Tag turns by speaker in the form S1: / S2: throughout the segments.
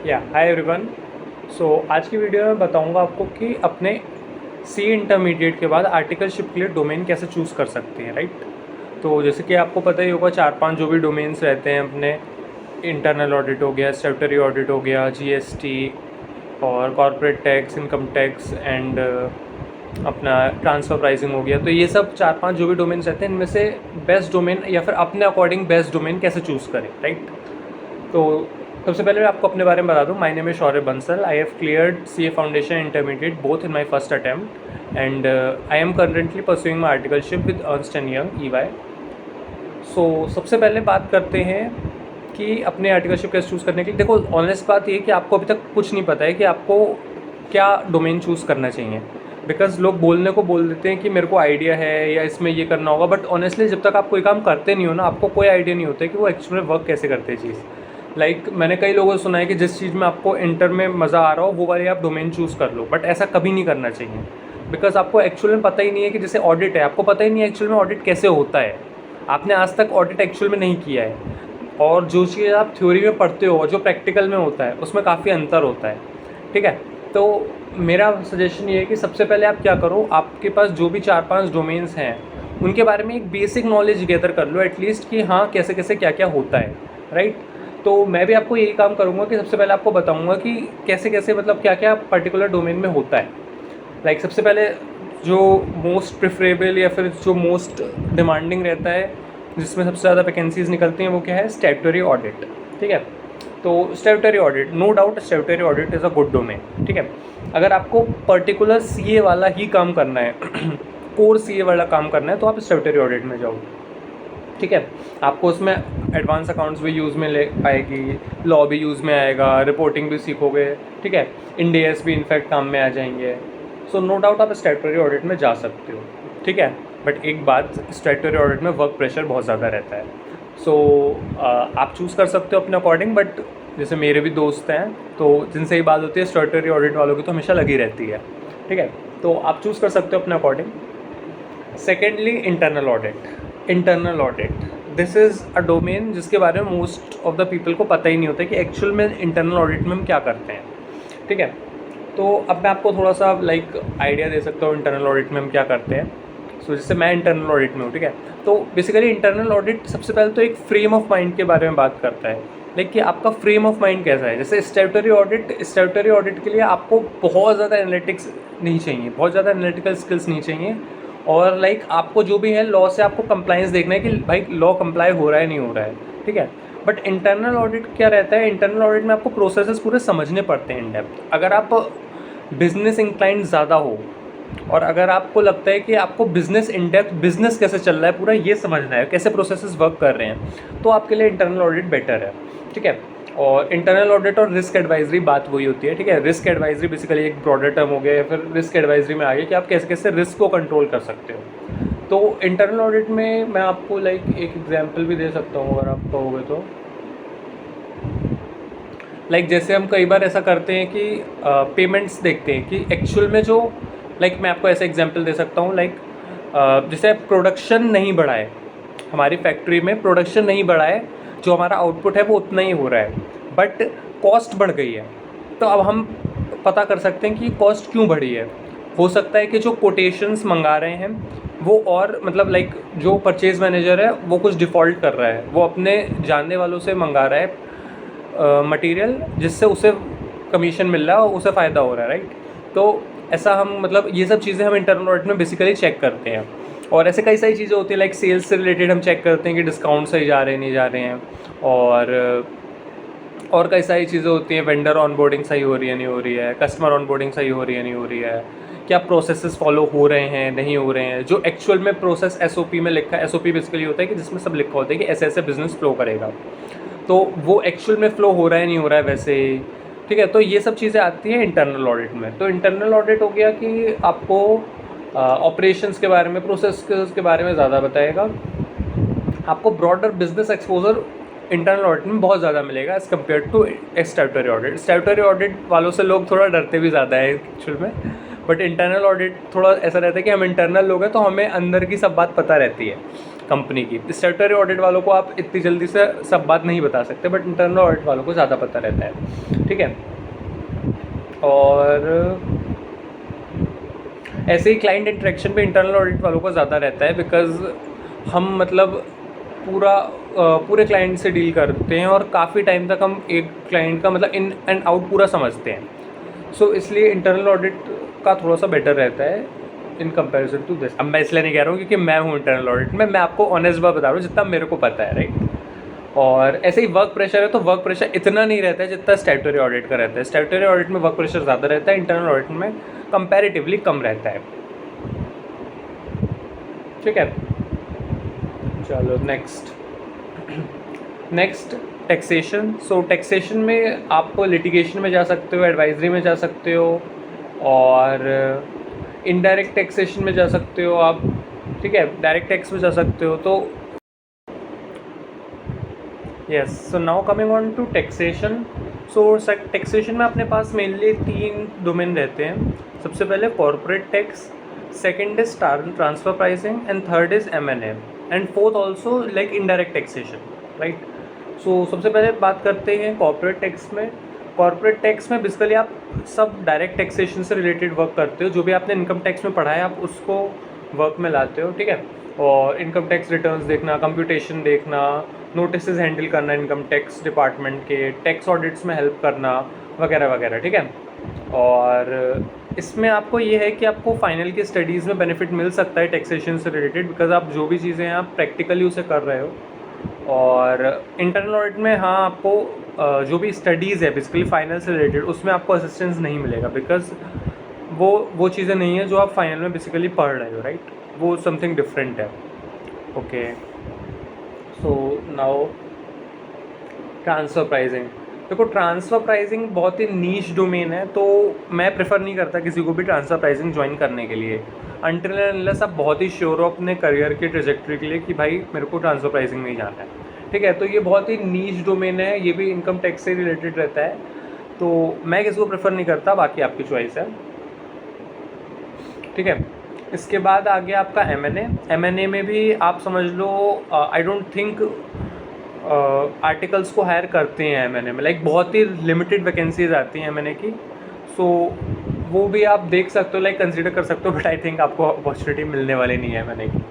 S1: Hi everyone. आज की video में बताऊंगा आपको कि अपने सी इंटरमीडिएट के बाद आर्टिकलशिप के लिए डोमेन कैसे चूज़ कर सकते हैं, राइट। तो जैसे कि आपको पता ही होगा, 4-5 जो भी डोमेन्स रहते हैं अपने, इंटरनल ऑडिट हो गया, स्टैट्यूटरी ऑडिट हो गया, जीएसटी और corporate tax, income tax and अपना ट्रांसफ़र प्राइसिंग हो गया। तो ये सब 4-5 जो भी डोमेन्स रहते हैं, इनमें से बेस्ट डोमेन या फिर अपने अकॉर्डिंग बेस्ट डोमेन कैसे चूज़ करें, राइट। तो सबसे पहले मैं आपको अपने बारे में बता दूं। My name is Shaurya Bansal. I have cleared CA foundation intermediate both in my first attempt and I am currently pursuing my articleship with Ernst and young EY. सबसे पहले बात करते हैं कि अपने आर्टिकलशिप कैसे चूज़ करने के लिए। देखो, ऑनेस्ट बात ये कि आपको अभी तक कुछ नहीं पता है कि आपको क्या डोमेन चूज़ करना चाहिए। बिकॉज लोग बोलने को बोल देते हैं कि मेरे को आइडिया है या इसमें ये करना होगा, बट ऑनेस्टली जब तक आप कोई काम करते नहीं हो ना, आपको कोई आइडिया नहीं होता है कि वो एक्चुअली वर्क कैसे करते हैं चीज़। मैंने कई लोगों से सुना है कि जिस चीज़ में आपको इंटर में मज़ा आ रहा हो वो वाली आप डोमेन चूज़ कर लो, बट ऐसा कभी नहीं करना चाहिए। बिकॉज आपको एक्चुअल में पता ही नहीं है कि जैसे ऑडिट है, आपको पता ही नहीं है एक्चुअल में ऑडिट कैसे होता है। आपने आज तक ऑडिट एक्चुअल में नहीं किया है, और जो चीज़ आप थ्योरी में पढ़ते हो और जो प्रैक्टिकल में होता है उसमें काफ़ी अंतर होता है, ठीक है। तो मेरा सजेशन ये है कि सबसे पहले आप क्या करो, आपके पास जो भी 4-5 डोमेन्स हैं उनके बारे में एक बेसिक नॉलेज गैदर कर लो एटलीस्ट, कि हाँ कैसे कैसे क्या क्या होता है, राइट। तो मैं भी आपको यही काम करूँगा कि सबसे पहले आपको बताऊँगा कि कैसे कैसे मतलब क्या क्या पर्टिकुलर डोमेन में होता है। सबसे पहले जो मोस्ट प्रेफरेबल या फिर जो मोस्ट डिमांडिंग रहता है, जिसमें सबसे ज़्यादा वैकेंसीज़ निकलती हैं, वो क्या है, स्टैट्यूटरी ऑडिट, ठीक है। तो statutory audit, no doubt statutory audit is a good domain, ठीक है। अगर आपको पर्टिकुलर सीए वाला ही काम करना है कोर सीए वाला काम करना है, तो आप स्टैट्यूटरी ऑडिट में जाओ, ठीक है। आपको उसमें एडवांस अकाउंट्स भी यूज़ में ले आएगी, लॉ भी यूज़ में आएगा, रिपोर्टिंग भी सीखोगे, ठीक है। इंडियस भी इनफैक्ट काम में आ जाएंगे। नो डाउट आप स्टैट्यूटरी ऑडिट में जा सकते हो, ठीक है। बट एक बात, स्टैट्यूटरी ऑडिट में वर्क प्रेशर बहुत ज़्यादा रहता है। आप चूज़ कर सकते हो अपने अकॉर्डिंग, बट जैसे मेरे भी दोस्त हैं तो जिनसे ही बात होती है स्टैट्यूटरी ऑडिट वालों की तो हमेशा लगी रहती है, ठीक है। तो आप चूज़ कर सकते हो अपने according. Secondly, internal audit. Internal audit, this is a domain जिसके बारे में मोस्ट ऑफ द पीपल को पता ही नहीं होता कि एक्चुअल में इंटरनल ऑडिट में हम क्या करते हैं, ठीक है। तो अब मैं आपको थोड़ा सा आइडिया दे सकता हूँ इंटरनल ऑडिट में हम क्या करते हैं। जैसे मैं इंटरनल ऑडिट में हूँ, ठीक है। तो बेसिकली इंटरनल ऑडिट सबसे पहले तो एक फ्रेम ऑफ माइंड के बारे में बात करता है, कि आपका फ्रेम ऑफ माइंड कैसा है। जैसे स्टैट्यूटरी ऑडिट के लिए आपको बहुत ज़्यादा एनालिटिक्स नहीं चाहिए, बहुत ज़्यादा एनालिटिकल स्किल्स नहीं चाहिए, और आपको जो भी है लॉ से आपको कंप्लाइंस देखना है कि भाई लॉ कंप्लाई हो रहा है नहीं हो रहा है, ठीक है। बट इंटरनल ऑडिट क्या रहता है, इंटरनल ऑडिट में आपको प्रोसेसेस पूरे समझने पड़ते हैं इन डेप्थ। अगर आप बिजनेस इंक्लाइंड ज़्यादा हो और अगर आपको लगता है कि आपको बिजनेस इन डेप्थ, बिजनेस कैसे चल रहा है पूरा ये समझना है, कैसे प्रोसेसेस वर्क कर रहे हैं, तो आपके लिए इंटरनल ऑडिट बेटर है, ठीक है। और इंटरनल ऑडिट और रिस्क एडवाइजरी बात वही होती है, ठीक है। रिस्क एडवाइजरी बेसिकली एक ब्रॉडर टर्म हो गया, या फिर रिस्क एडवाइजरी में आ गया कि आप कैसे कैसे रिस्क को कंट्रोल कर सकते हो। तो इंटरनल ऑडिट में मैं आपको एक एग्जांपल भी दे सकता हूँ अगर आप कहोगे तो। जैसे हम कई बार ऐसा करते हैं कि पेमेंट्स देखते हैं कि एक्चुअल में जो मैं आपको ऐसा एग्जांपल दे सकता हूँ, जैसे प्रोडक्शन नहीं बढ़ा है, हमारी फैक्ट्री में प्रोडक्शन नहीं बढ़ा है, जो हमारा आउटपुट है वो उतना ही हो रहा है, बट कॉस्ट बढ़ गई है। तो अब हम पता कर सकते हैं कि कॉस्ट क्यों बढ़ी है। हो सकता है कि जो कोटेशंस मंगा रहे हैं वो, और जो परचेज़ मैनेजर है वो कुछ डिफ़ॉल्ट कर रहा है, वो अपने जानने वालों से मंगा रहा है मटेरियल, जिससे उसे कमीशन मिल रहा है और उसे फ़ायदा हो रहा है, राइट। तो ऐसा हम ये सब चीज़ें हम इंटरनल ऑडिट में बेसिकली चेक करते हैं। और ऐसे कई सारी चीज़ें होती हैं, सेल्स से रिलेटेड हम चेक करते हैं कि डिस्काउंट सही जा रहे हैं नहीं जा रहे हैं, और कई सारी चीज़ें होती हैं, वेंडर ऑनबोर्डिंग सही हो रही है नहीं हो रही है, कस्टमर ऑनबोर्डिंग सही हो रही है नहीं हो रही है, क्या प्रोसेसेस फॉलो हो रहे हैं नहीं हो रहे हैं, जो एक्चुअल में प्रोसेस एसओपी में लिखा है। एसओपी बेसिकली होता है कि जिसमें सब लिखा होता है कि ऐसे ऐसे बिजनेस फ्लो करेगा, तो वो एक्चुअल में फ़्लो हो रहा है नहीं हो रहा है वैसे, ठीक है। तो ये सब चीज़ें आती हैं इंटरनल ऑडिट में। तो इंटरनल ऑडिट हो गया कि आपको ऑपरेशंस के बारे में, प्रोसेस के बारे में ज़्यादा बताएगा। आपको broader business exposure internal audit में बहुत ज़्यादा मिलेगा as compare to statutory audit. Statutory audit वालों से लोग थोड़ा डरते भी ज़्यादा है एक्चुअल में, बट इंटरनल ऑडिट थोड़ा ऐसा रहता है कि हम इंटरनल लोग हैं तो हमें अंदर की सब बात पता रहती है। कंपनी की। स्टैट्यूटरी ऑडिट वालों को आप इतनी जल्दी से सब बात नहीं बता सकते, बट इंटरनल ऑडिट वालों को ज़्यादा पता रहता है, ठीक है। और ऐसे ही क्लाइंट इंटरेक्शन भी इंटरनल ऑडिट वालों को ज़्यादा रहता है, बिकॉज़ हम मतलब पूरे क्लाइंट से डील करते हैं और काफ़ी टाइम तक हम एक क्लाइंट का मतलब इन एंड आउट पूरा समझते हैं। सो इसलिए इंटरनल ऑडिट का थोड़ा सा बेटर रहता है इन कंपैरिजन टू दिस। अब मैं इसलिए नहीं कह रहा हूँ क्योंकि मैं हूँ इंटरनल ऑडिट में, मैं आपको ऑनेस्ट बात बता रहा हूँ जितना मेरे को पता है, राइट। और ऐसे ही वर्क प्रेशर है तो वर्क प्रेशर इतना नहीं रहता है जितना स्टैट्यूटरी ऑडिट का रहता है। स्टैट्यूटरी ऑडिट में वर्क प्रेशर ज़्यादा रहता है, इंटरनल ऑडिट में कंपैरेटिवली कम रहता है, ठीक है। चलो नेक्स्ट टैक्सेशन। सो टैक्सेशन में आप लिटिगेशन में जा सकते हो, एडवाइजरी में जा सकते हो, और इनडायरेक्ट टैक्सेशन में जा सकते हो आप, ठीक है। डायरेक्ट टैक्स में जा सकते हो। तो yes, so now coming on to taxation. So taxation में अपने पास मेनली 3 डोमेन रहते हैं। सबसे पहले corporate tax, second is transfer pricing, and third is M&A, and fourth also like indirect taxation, right. So सबसे पहले बात करते हैं कॉर्पोरेट टैक्स में। कॉर्पोरेट टैक्स में बेसिकली आप सब डायरेक्ट टैक्सेशन से रिलेटेड वर्क करते हो। जो भी आपने इनकम टैक्स में पढ़ा है आप उसको वर्क में लाते हो, ठीक है। और इनकम टैक्स रिटर्न्स देखना, कंप्यूटेशन देखना, नोटिस हैंडल करना इनकम टैक्स डिपार्टमेंट के, टैक्स ऑडिट्स में हेल्प करना, वगैरह वगैरह, ठीक है। और इसमें आपको ये है कि आपको फाइनल की स्टडीज़ में बेनिफिट मिल सकता है टैक्सेशन से रिलेटेड, बिकॉज आप जो भी चीज़ें हैं आप प्रैक्टिकली उसे कर रहे हो। और इंटरनल ऑडिट में हाँ, आपको जो भी स्टडीज़ है बेसिकली फाइनल से रिलेटेड उसमें आपको असिस्टेंस नहीं मिलेगा, बिकॉज वो चीज़ें नहीं है जो आप फाइनल में बेसिकली पढ़ रहे हो, राइट। वो समथिंग डिफरेंट है, okay. So now transfer pricing. देखो, ट्रांसफ़र प्राइसिंग बहुत ही नीश डोमेन है, तो मैं प्रेफर नहीं करता किसी को भी ट्रांसफ़र प्राइसिंग ज्वाइन करने के लिए अनटिल अनलेस आप बहुत ही श्योर हो अपने करियर के ट्रेजेक्ट्री के लिए कि भाई मेरे को ट्रांसफ़र प्राइसिंग में ही जाना है, ठीक है। तो ये बहुत ही नीश डोमेन है, ये भी इनकम टैक्स से रिलेटेड रहता है, तो मैं किसी को प्रेफर नहीं करता, बाकी आपकी चॉइस है, ठीक है। इसके बाद आ गया आपका M&A में भी आप समझ लो, आई डोंट थिंक आर्टिकल्स को हायर करते हैं M&A में, लाइक बहुत ही लिमिटेड वैकेंसीज आती हैं M&A की। सो वो भी आप देख सकते हो, लाइक कंसीडर कर सकते हो, बट आई थिंक आपको अपॉर्चुनिटी मिलने वाली नहीं है M&A की।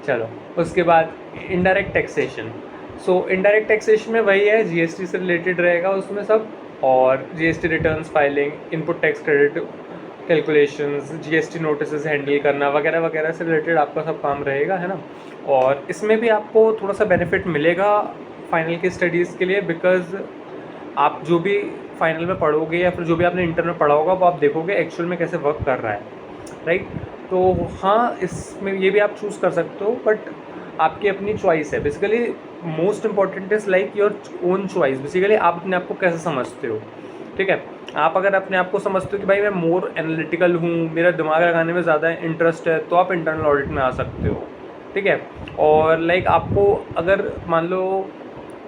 S1: चलो, उसके बाद इनडायरेक्ट टैक्सेशन। सो इनडायरेक्ट टैक्सेशन में वही है, GST से रिलेटेड रहेगा उसमें सब, और GST returns filing, input tax credit calculations, GST notice handle करना, वगैरह वगैरह से रिलेटेड आपका सब काम रहेगा, है ना। और इसमें भी आपको थोड़ा सा बेनिफिट मिलेगा फाइनल की स्टडीज़ के लिए, बिकॉज आप जो भी फाइनल में पढ़ोगे या फिर जो भी आपने इंटर में पढ़ा होगा वो आप देखोगे एक्चुअल में कैसे वर्क कर रहा है, राइट। तो हाँ, इसमें ये भी आप चूज़ कर सकते हो, बट आपकी अपनी चॉइस है। Basically most important is like your own choice. Basically आप अपने आप को कैसे समझते हो, ठीक है। आप अगर अपने आप को समझते हो कि भाई मैं मोर एनालिटिकल हूँ, मेरा दिमाग लगाने में ज़्यादा इंटरेस्ट है, तो आप इंटरनल ऑडिट में आ सकते हो, ठीक है। और लाइक आपको अगर मान लो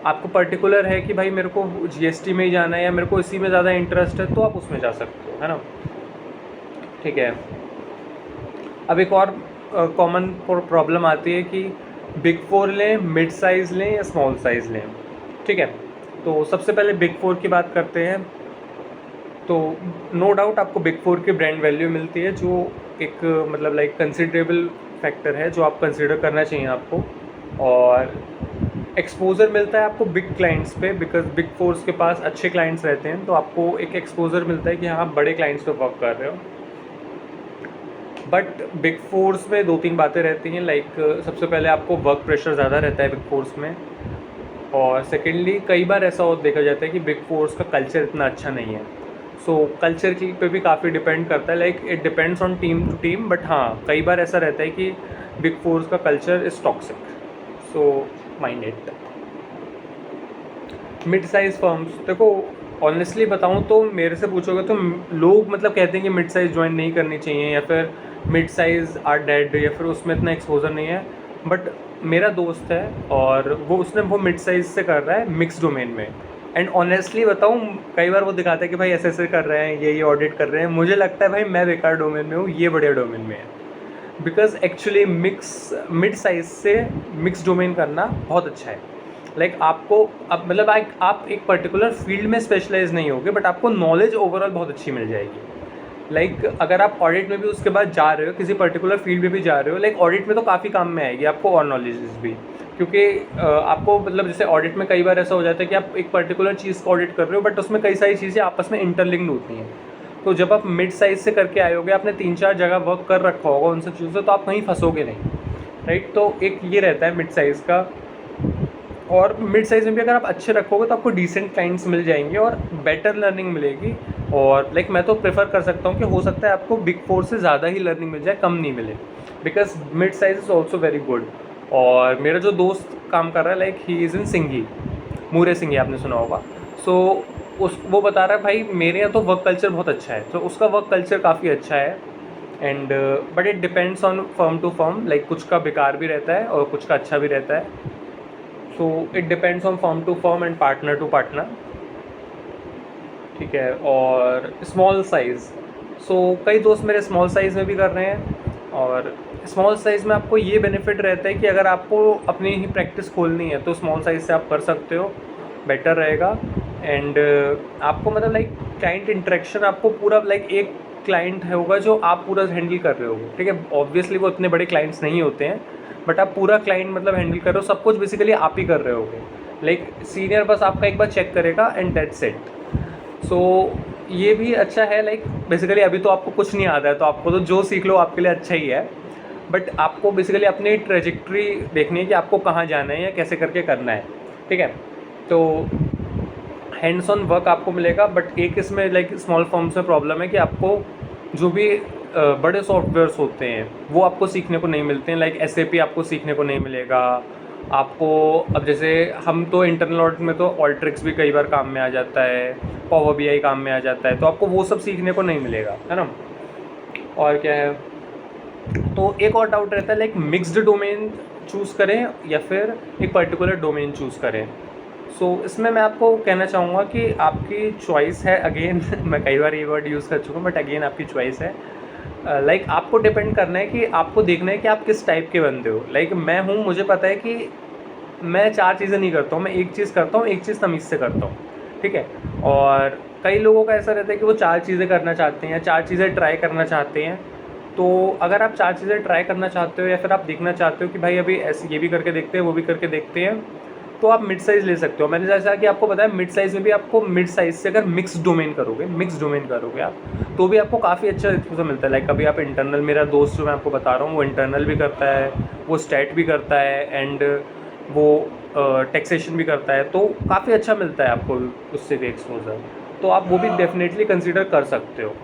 S1: आपको पर्टिकुलर है कि भाई मेरे को GST में ही जाना है या मेरे को इसी में ज़्यादा इंटरेस्ट है, तो आप उसमें जा सकते हो, है ना, ठीक है। अब एक और कॉमन प्रॉब्लम आती है कि बिग 4 लें, मिड साइज़ लें या स्मॉल साइज़ लें, ठीक है। तो सबसे पहले बिग 4 की बात करते हैं। तो नो डाउट आपको बिग 4 की ब्रांड वैल्यू मिलती है, जो एक मतलब लाइक कंसिडरेबल फैक्टर है जो आप कंसिडर करना चाहिए आपको। और एक्सपोजर मिलता है आपको बिग क्लाइंट्स पे, बिकॉज बिग 4 के पास अच्छे क्लाइंट्स रहते हैं, तो आपको एक एक्सपोजर मिलता है कि हाँ, आप बड़े क्लाइंट्स पे वर्क कर रहे हो। बट बिग 4 में 2-3 बातें रहती हैं, लाइक सबसे पहले आपको वर्क प्रेशर ज़्यादा रहता है बिग 4 में, और सेकेंडली कई बार ऐसा हो देखा जाता है कि बिग 4 का कल्चर इतना अच्छा नहीं है। सो कल्चर की पे भी काफ़ी डिपेंड करता है, like it depends on team to team, but हाँ, कई बार ऐसा रहता है कि बिग 4 का culture is toxic, so mind it. Mid size firms, देखो ऑनेस्टली बताऊँ तो मेरे से पूछोगे तो लोग मतलब कहते हैं कि मिड साइज़ ज्वाइन नहीं करनी चाहिए, या फिर मिड साइज़ आर डेड, या फिर उसमें इतना एक्सपोजर नहीं है। बट मेरा दोस्त है और वो मिड साइज़ से कर रहा है मिक्स डोमेन में, एंड ऑनेस्टली बताऊँ कई बार वो दिखाता है कि भाई ऐसे ऐसे कर रहे हैं, ये ऑडिट कर रहे हैं, मुझे लगता है भाई मैं बेकार डोमेन में हूँ, ये बढ़िया डोमेन में है। बिकॉज एक्चुअली मिड साइज से मिक्स डोमेन करना बहुत अच्छा है। आपको अब मतलब आप एक पर्टिकुलर फील्ड में स्पेशलाइज नहीं होगे, बट आपको नॉलेज ओवरऑल बहुत अच्छी मिल जाएगी। अगर आप ऑडिट में भी उसके बाद जा रहे हो, किसी पर्टिकुलर फील्ड में भी जा रहे हो, ऑडिट में तो काफ़ी काम में आएगी आपको और नॉलेज भी, क्योंकि आपको मतलब जैसे ऑडिट में कई बार ऐसा हो जाता है कि आप एक पर्टिकुलर चीज़ को ऑडिट कर रहे हो, बट उसमें कई सारी चीज़ें आपस में इंटरलिंक्ड होती हैं। तो जब आप मिड साइज से करके आए होगे, आपने 3-4 जगह वर्क कर रखा होगा उन सब चीज़ों से, तो आप कहीं फंसोगे नहीं, राइट। तो एक ये रहता है मिड साइज़ का। और मिड साइज़ में भी अगर आप अच्छे रखोगे तो आपको डिसेंट क्लाइंट्स मिल जाएंगे और बेटर लर्निंग मिलेगी। और मैं तो प्रेफर कर सकता हूँ कि हो सकता है आपको बिग फोर से ज़्यादा ही लर्निंग मिल जाए, कम नहीं मिले, because mid size is also very good. और मेरा जो दोस्त काम कर रहा है, ही इज़ इन सिंघी, मूरे सिंघी, आपने सुना होगा। सो वो बता रहा है भाई मेरे यहाँ तो वर्क कल्चर बहुत अच्छा है, तो उसका वर्क कल्चर काफ़ी अच्छा है। And but it depends on firm to firm, कुछ का बेकार भी रहता है और कुछ का अच्छा भी रहता है। So it depends on firm to firm and partner to partner, ठीक है। और स्मॉल साइज़, कई दोस्त मेरे स्मॉल साइज़ में भी कर रहे हैं। और स्मॉल साइज़ में आपको ये बेनिफिट रहता है कि अगर आपको अपनी ही प्रैक्टिस खोलनी है तो स्मॉल साइज़ से आप कर सकते हो, बेटर रहेगा। एंड आपको मतलब क्लाइंट इंटरेक्शन आपको पूरा एक क्लाइंट होगा जो आप पूरा हैंडल कर रहे होगे, ठीक है। ऑब्वियसली वो इतने बड़े क्लाइंट्स नहीं होते हैं, बट आप पूरा क्लाइंट मतलब हैंडल कर रहे हो, सब कुछ बेसिकली आप ही कर रहे होगे। सीनियर बस आपका एक बार चेक करेगा एंड दैट्स इट। सो ये भी अच्छा है। बेसिकली अभी तो आपको कुछ नहीं आता है, तो आपको तो जो सीख लो आपके लिए अच्छा ही है, बट आपको बेसिकली अपनी ट्रेजेक्ट्री देखनी है कि आपको कहाँ जाना है या कैसे करके करना है, ठीक है। तो हैंड्स ऑन वर्क आपको मिलेगा, बट एक इसमें स्मॉल फर्म्स में प्रॉब्लम है कि आपको जो भी बड़े सॉफ्टवेयर्स होते हैं वो आपको सीखने को नहीं मिलते हैं। SAP आपको सीखने को नहीं मिलेगा आपको। अब जैसे हम तो इंटरनल ऑडिट में तो ऑल्ट्रिक्स भी कई बार काम में आ जाता है, पावर BI काम में आ जाता है, तो आपको वो सब सीखने को नहीं मिलेगा, है ना। और क्या है, तो एक और डाउट रहता है मिक्स्ड डोमेन चूज़ करें या फिर एक पर्टिकुलर डोमेन चूज़ करें। इसमें मैं आपको कहना चाहूँगा कि आपकी चॉइस है। अगेन मैं कई बार ये वर्ड यूज़ कर चुका हूँ, बट अगेन आपकी चॉइस है। आपको डिपेंड करना है कि आपको देखना है कि आप किस टाइप के बंदे हो। मैं हूँ, मुझे पता है कि मैं 4 चीज़ें नहीं करता हूँ, मैं एक चीज़ करता हूँ, एक चीज़ तमीज़ से करता हूँ, ठीक है। और कई लोगों का ऐसा रहता है कि वो 4 चीज़ें करना चाहते हैं या 4 चीज़ें ट्राई करना चाहते हैं। तो अगर आप 4 चीज़ें ट्राई करना चाहते हो या फिर आप देखना चाहते हो कि भाई अभी ऐसे ये भी करके देखते हैं, वो भी करके देखते हैं, तो आप मिड साइज़ ले सकते हो। मैंने जैसा कि आपको बताया, मिड साइज़ में भी आपको मिड साइज़ से अगर मिक्स डोमेन करोगे आप, तो भी आपको काफ़ी अच्छा एक्सपोज़र मिलता है। कभी आप इंटरनल, मेरा दोस्त जो मैं आपको बता रहा हूँ वो इंटरनल भी करता है, वो स्टैट भी करता है, एंड वो टैक्सेशन भी करता है, तो काफ़ी अच्छा मिलता है आपको उससे भी एक्सपोज़र। तो आप वो भी डेफिनेटली कंसिडर कर सकते हो।